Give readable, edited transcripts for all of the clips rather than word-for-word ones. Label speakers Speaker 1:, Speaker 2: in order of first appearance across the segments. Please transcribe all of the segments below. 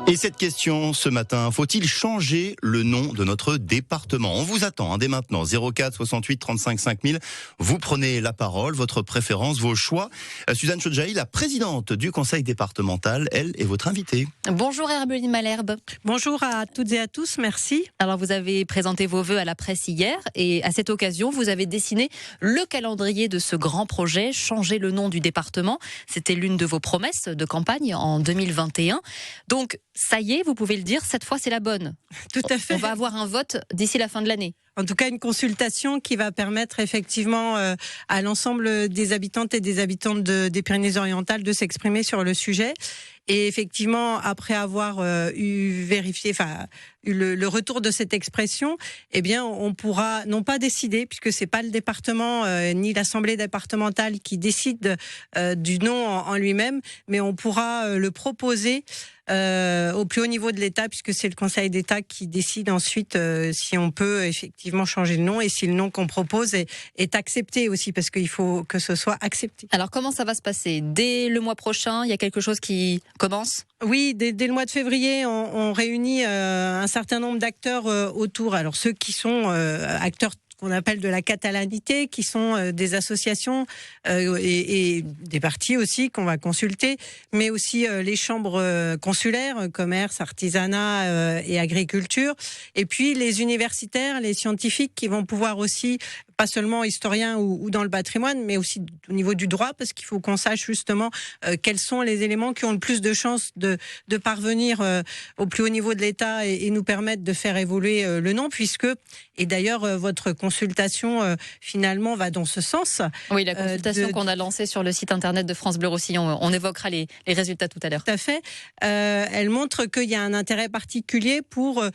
Speaker 1: Et cette question ce matin, faut-il changer le nom de notre département? On vous attend dès maintenant, 04 68 35 5000. Vous prenez la parole, votre préférence, vos choix. Suzanne Chodjahi, la présidente du conseil départemental, elle est votre invitée.
Speaker 2: Bonjour Hermeline Malherbe.
Speaker 3: Bonjour à toutes et à tous, merci.
Speaker 2: Alors vous avez présenté vos vœux à la presse hier et à cette occasion, vous avez dessiné le calendrier de ce grand projet, changer le nom du département. C'était l'une de vos promesses de campagne en 2021. Donc, ça y est, vous pouvez le dire, cette fois c'est la bonne.
Speaker 3: Tout à fait.
Speaker 2: On va avoir un vote d'ici la fin de l'année.
Speaker 3: En tout cas, une consultation qui va permettre effectivement à l'ensemble des habitantes et des habitants des Pyrénées-Orientales de s'exprimer sur le sujet. Et effectivement, après avoir eu le retour de cette expression, eh bien, on pourra non pas décider, puisque c'est pas le département ni l'assemblée départementale qui décide du nom en lui-même, mais on pourra le proposer au plus haut niveau de l'État, puisque c'est le Conseil d'État qui décide ensuite si on peut effectivement changer le nom et si le nom qu'on propose est accepté aussi, parce qu'il faut que ce soit accepté.
Speaker 2: Alors comment ça va se passer? Dès le mois prochain, il y a quelque chose qui commence?
Speaker 3: Oui, dès le mois de février, on réunit un certain nombre d'acteurs autour. Alors ceux qui sont acteurs qu'on appelle de la catalanité, qui sont des associations et des partis aussi qu'on va consulter, mais aussi les chambres consulaires, commerce, artisanat et agriculture, et puis les universitaires, les scientifiques qui vont pouvoir aussi, pas seulement historiens ou dans le patrimoine, mais aussi au niveau du droit, parce qu'il faut qu'on sache justement quels sont les éléments qui ont le plus de chances de parvenir au plus haut niveau de l'État et nous permettre de faire évoluer le nom, puisque, et d'ailleurs votre consultation finalement va dans ce sens.
Speaker 2: Oui, la consultation qu'on a lancée sur le site internet de France Bleu Roussillon, on évoquera les résultats tout à l'heure.
Speaker 3: Tout à fait. Elle montre qu'il y a un intérêt particulier pour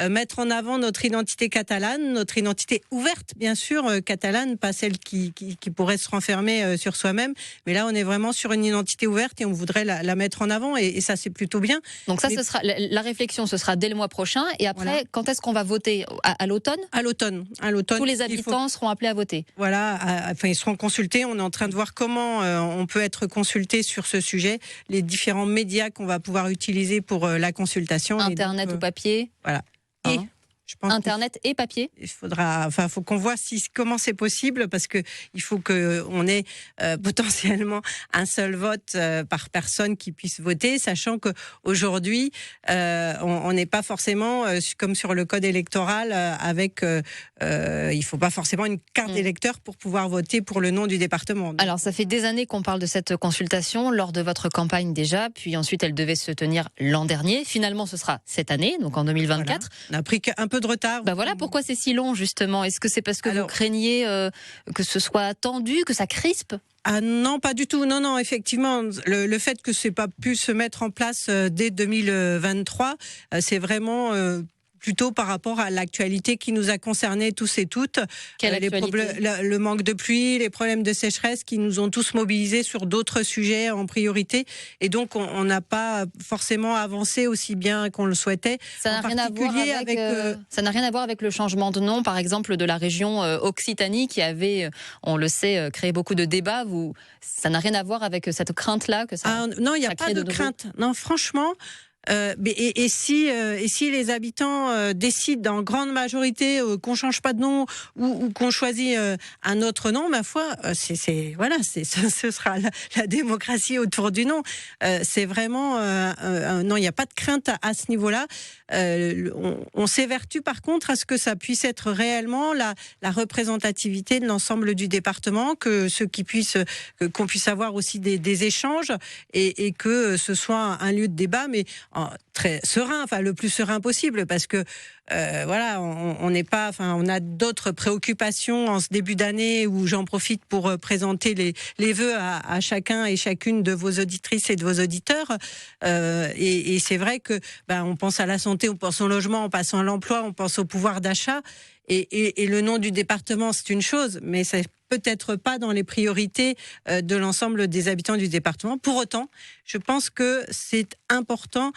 Speaker 3: mettre en avant notre identité catalane, notre identité ouverte, bien sûr, catalane, pas celle qui pourrait se renfermer sur soi-même. Mais là, on est vraiment sur une identité ouverte et on voudrait la mettre en avant et ça, c'est plutôt bien.
Speaker 2: Donc ça, ce sera la réflexion, ce sera dès le mois prochain. Et après, voilà. Quand est-ce qu'on va voter? À l'automne?
Speaker 3: À l'automne.
Speaker 2: Tous les habitants seront appelés à voter.
Speaker 3: Voilà, ils seront consultés. On est en train de voir comment on peut être consulté sur ce sujet, les différents médias qu'on va pouvoir utiliser pour la consultation.
Speaker 2: Internet ou papier.
Speaker 3: Voilà.
Speaker 2: Et je pense Internet et papier.
Speaker 3: Il faut qu'on voit comment c'est possible, parce que il faut qu'on ait potentiellement un seul vote par personne qui puisse voter, sachant que aujourd'hui on n'est pas forcément comme sur le code électoral avec il faut pas forcément une carte d'électeur pour pouvoir voter pour le nom du département. Donc,
Speaker 2: alors ça fait des années qu'on parle de cette consultation lors de votre campagne déjà, puis ensuite elle devait se tenir l'an dernier. Finalement ce sera cette année, donc en 2024.
Speaker 3: Voilà. On a pris un peu de retard.
Speaker 2: Voilà pourquoi c'est si long justement. Est-ce que c'est parce que vous craignez que ce soit tendu, que ça crispe?
Speaker 3: Ah non, pas du tout. Non, effectivement, le fait que c'est pas pu se mettre en place dès 2023, c'est vraiment plutôt par rapport à l'actualité qui nous a concernés tous et toutes. Le manque de pluie, les problèmes de sécheresse qui nous ont tous mobilisés sur d'autres sujets en priorité. Et donc, on n'a pas forcément avancé aussi bien qu'on le souhaitait.
Speaker 2: Ça n'a rien à voir avec le changement de nom, par exemple, de la région Occitanie qui avait, on le sait, créé beaucoup de débats. Ça n'a rien à voir avec cette crainte-là que ça.
Speaker 3: Non, il n'y a pas de crainte. Non, franchement. Et si les habitants décident en grande majorité qu'on change pas de nom ou qu'on choisit un autre nom, ma foi, ce sera la démocratie autour du nom. C'est vraiment non, il n'y a pas de crainte à ce niveau-là. On s'évertue par contre à ce que ça puisse être réellement la représentativité de l'ensemble du département, qu'on puisse avoir aussi des échanges et que ce soit un lieu de débat, mais très serein, le plus serein possible, parce que on a d'autres préoccupations en ce début d'année où j'en profite pour présenter les vœux à chacun et chacune de vos auditrices et de vos auditeurs. Et c'est vrai que on pense à la santé, on pense au logement, on pense à l'emploi, on pense au pouvoir d'achat. Et le nom du département, c'est une chose, mais c'est peut-être pas dans les priorités de l'ensemble des habitants du département. Pour autant, je pense que c'est important,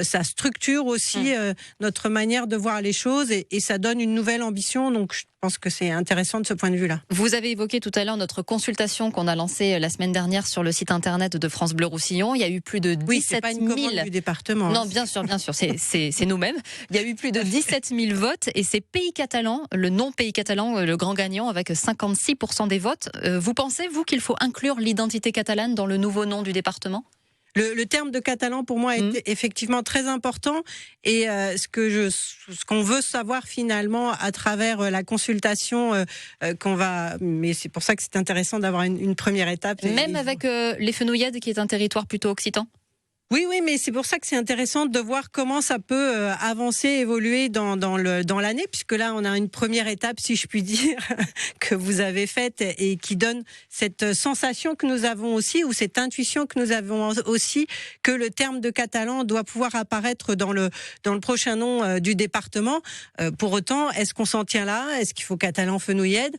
Speaker 3: ça structure aussi notre manière de voir les choses et ça donne une nouvelle ambition. Donc je pense que c'est intéressant de ce point de vue-là.
Speaker 2: Vous avez évoqué tout à l'heure notre consultation qu'on a lancée la semaine dernière sur le site internet de France Bleu Roussillon. Il y a eu plus de 17 000...
Speaker 3: Oui, c'est pas une commande du département.
Speaker 2: Non, bien sûr, c'est nous-mêmes. Il y a eu plus de 17 000 votes et c'est Pays Catalan, le nom Pays Catalan, le grand gagnant avec 56% des votes. Vous pensez, vous, qu'il faut inclure l'identité catalane dans le nouveau nom du département ?
Speaker 3: Le terme de catalan, pour moi, est effectivement très important. Et ce qu'on veut savoir finalement à travers la consultation qu'on va... Mais c'est pour ça que c'est intéressant d'avoir une première étape.
Speaker 2: Même avec les Fenouillèdes, qui est un territoire plutôt occitan ?
Speaker 3: Oui, mais c'est pour ça que c'est intéressant de voir comment ça peut avancer, évoluer dans l'année, puisque là, on a une première étape, si je puis dire, que vous avez faite et qui donne cette sensation que nous avons aussi, ou cette intuition que nous avons aussi, que le terme de catalan doit pouvoir apparaître dans le prochain nom du département. Pour autant, est-ce qu'on s'en tient là ? Est-ce qu'il faut catalan-Fenouillède ?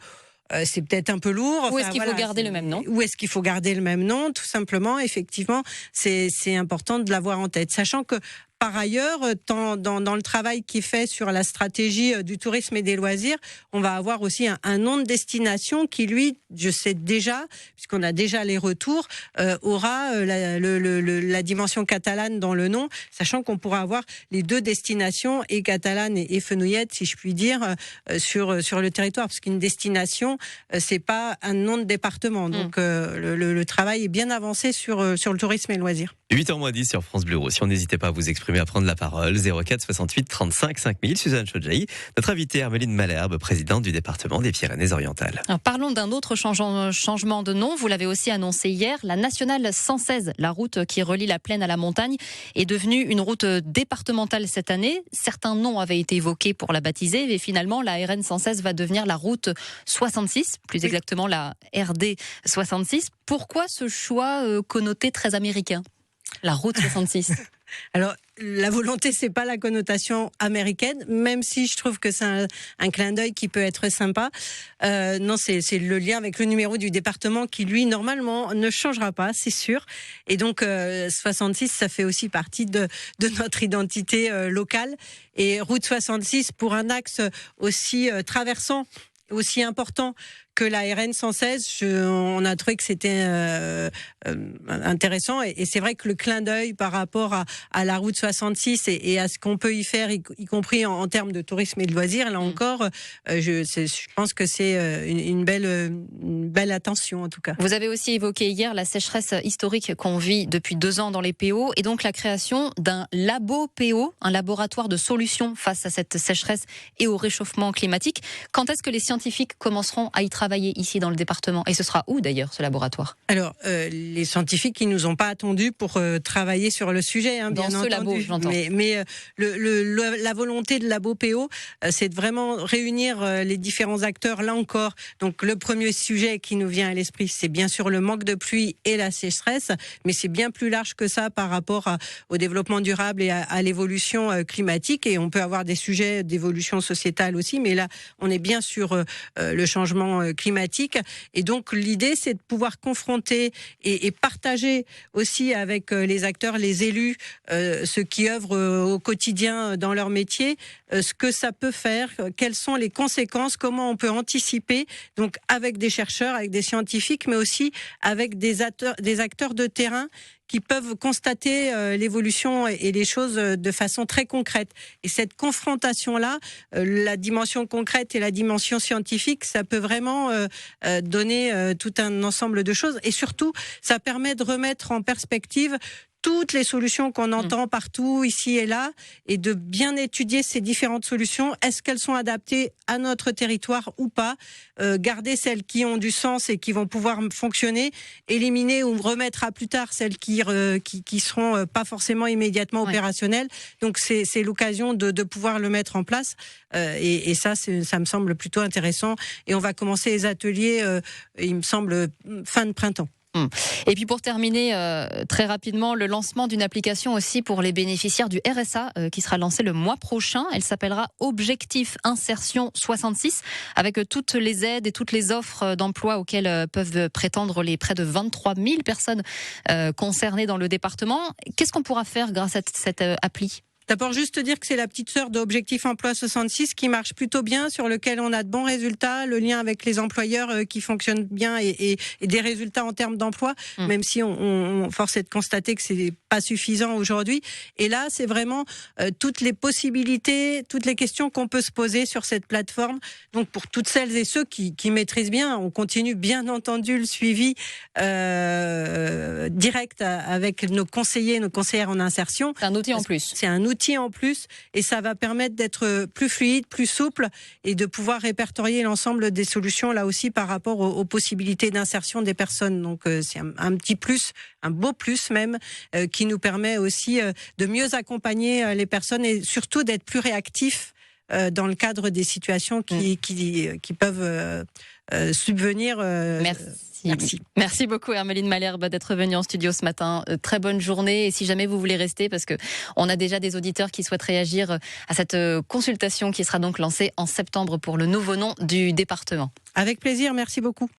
Speaker 3: C'est peut-être un peu lourd.
Speaker 2: Ou est-ce qu'il faut garder le même nom ?
Speaker 3: Ou est-ce qu'il faut garder le même nom ? Tout simplement, effectivement, c'est important de l'avoir en tête. Sachant que, par ailleurs, dans le travail qui est fait sur la stratégie du tourisme et des loisirs, on va avoir aussi un nom de destination qui, lui, je sais déjà, puisqu'on a déjà les retours, aura la dimension catalane dans le nom, sachant qu'on pourra avoir les deux destinations, et catalane et Fenouillède, si je puis dire, sur le territoire. Parce qu'une destination, c'est pas un nom de département. Donc le travail est bien avancé sur le tourisme et le loisir.
Speaker 4: 8h10 sur France Bleu Roussillon. N'hésitez pas à vous exprimer, à prendre la parole. 04 68 35 5000. Suzanne Chodjahi, notre invitée Hermeline Malherbe, présidente du département des Pyrénées-Orientales.
Speaker 2: Alors, parlons d'un autre changement de nom. Vous l'avez aussi annoncé hier. La nationale 116, la route qui relie la plaine à la montagne, est devenue une route départementale cette année. Certains noms avaient été évoqués pour la baptiser, mais finalement, la RN 116 va devenir la route 66, plus exactement la RD 66. Pourquoi ce choix connoté très américain ? La route 66.
Speaker 3: Alors, la volonté, c'est pas la connotation américaine, même si je trouve que c'est un clin d'œil qui peut être sympa. Non, c'est le lien avec le numéro du département qui, lui, normalement, ne changera pas, c'est sûr. Et donc, 66, ça fait aussi partie de notre identité locale. Et route 66, pour un axe aussi traversant, aussi important que la RN 116, on a trouvé que c'était intéressant et c'est vrai que le clin d'œil par rapport à la route 66 et à ce qu'on peut y faire, y compris en termes de tourisme et de loisirs, là encore, je pense que c'est une belle attention en tout cas.
Speaker 2: Vous avez aussi évoqué hier la sécheresse historique qu'on vit depuis 2 ans dans les PO et donc la création d'un labo PO, un laboratoire de solutions face à cette sécheresse et au réchauffement climatique. Quand est-ce que les scientifiques commenceront à y travailler ici dans le département ? Et ce sera où d'ailleurs ce laboratoire ?
Speaker 3: Alors, les scientifiques, ils nous ont pas attendus pour travailler sur le sujet, hein, bien
Speaker 2: dans ce
Speaker 3: entendu.
Speaker 2: labo, j'entends.
Speaker 3: Mais la volonté de Labo PO, c'est de vraiment réunir les différents acteurs, là encore. Donc, le premier sujet qui nous vient à l'esprit, c'est bien sûr le manque de pluie et la sécheresse, mais c'est bien plus large que ça par rapport au développement durable et à l'évolution climatique. Et on peut avoir des sujets d'évolution sociétale aussi, mais là, on est bien sur le changement climatique. Et donc, l'idée, c'est de pouvoir confronter et partager aussi avec les acteurs, les élus, ceux qui œuvrent au quotidien dans leur métier, ce que ça peut faire, quelles sont les conséquences, comment on peut anticiper, donc avec des chercheurs, avec des scientifiques, mais aussi avec des acteurs de terrain qui peuvent constater l'évolution et les choses de façon très concrète. Et cette confrontation-là, la dimension concrète et la dimension scientifique, ça peut vraiment donner tout un ensemble de choses. Et surtout, ça permet de remettre en perspective toutes les solutions qu'on entend partout, ici et là, et de bien étudier ces différentes solutions. Est-ce qu'elles sont adaptées à notre territoire ou pas ? Garder celles qui ont du sens et qui vont pouvoir fonctionner, éliminer ou remettre à plus tard celles qui seront pas forcément immédiatement opérationnelles. Donc c'est l'occasion de pouvoir le mettre en place. Et ça me semble plutôt intéressant. Et on va commencer les ateliers, il me semble, fin de printemps.
Speaker 2: Et puis pour terminer très rapidement, le lancement d'une application aussi pour les bénéficiaires du RSA qui sera lancée le mois prochain. Elle s'appellera Objectif Insertion 66 avec toutes les aides et toutes les offres d'emploi auxquelles peuvent prétendre les près de 23 000 personnes concernées dans le département. Qu'est-ce qu'on pourra faire grâce à cette appli ?
Speaker 3: D'abord, juste dire que c'est la petite sœur d'Objectif Emploi 66 qui marche plutôt bien, sur lequel on a de bons résultats, le lien avec les employeurs qui fonctionne bien et des résultats en termes d'emploi, même si on force est de constater que c'est pas suffisant aujourd'hui. Et là, c'est vraiment toutes les possibilités, toutes les questions qu'on peut se poser sur cette plateforme. Donc, pour toutes celles et ceux qui maîtrisent bien, on continue bien entendu le suivi direct avec nos conseillers, nos conseillères en insertion.
Speaker 2: C'est un outil en plus.
Speaker 3: C'est un outil en plus et ça va permettre d'être plus fluide, plus souple et de pouvoir répertorier l'ensemble des solutions là aussi par rapport aux possibilités d'insertion des personnes. Donc c'est un petit plus, un beau plus même, qui nous permet aussi de mieux accompagner les personnes et surtout d'être plus réactifs dans le cadre des situations qui peuvent subvenir.
Speaker 2: Merci beaucoup Hermeline Malherbe d'être venue en studio ce matin. Très bonne journée et si jamais vous voulez rester, parce que on a déjà des auditeurs qui souhaitent réagir à cette consultation qui sera donc lancée en septembre pour le nouveau nom du département.
Speaker 3: Avec plaisir, merci beaucoup.